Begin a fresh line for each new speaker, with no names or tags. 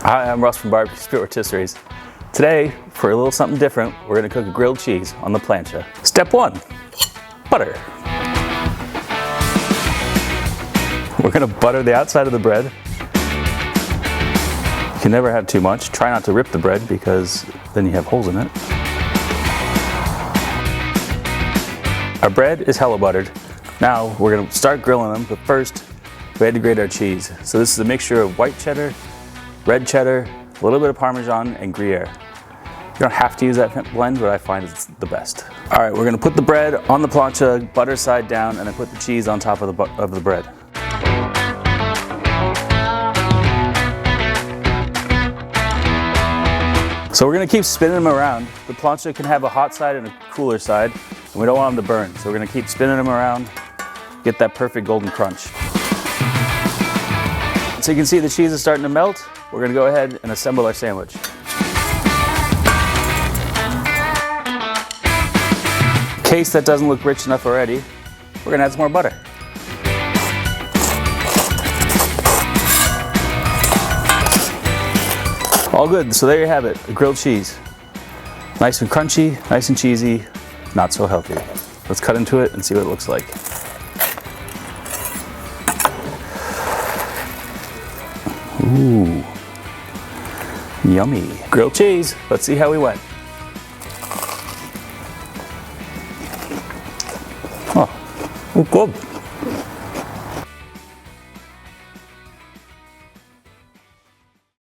Hi, I'm Russ from Barbecue Spirit Rotisseries. Today, for a little something different, we're going to cook a grilled cheese on the plancha. Step 1, butter. We're going to butter the outside of the bread. You can never have too much. Try not to rip the bread because then you have holes in it. Our bread is hella buttered. Now we're going to start grilling them, but first we had to grate our cheese. So this is a mixture of white cheddar, red cheddar, a little bit of Parmesan, and Gruyere. You don't have to use that blend, but I find it's the best. All right, we're gonna put the bread on the plancha, butter side down, and then put the cheese on top of the bread. So we're gonna keep spinning them around. The plancha can have a hot side and a cooler side, and we don't want them to burn. So we're gonna keep spinning them around, get that perfect golden crunch. So you can see the cheese is starting to melt. We're gonna go ahead and assemble our sandwich. In case that doesn't look rich enough already, we're gonna add some more butter. All good, so there you have it, a grilled cheese. Nice and crunchy, nice and cheesy, not so healthy. Let's cut into it and see what it looks like. Ooh, yummy. Grilled cheese, let's see how we went. Oh, good.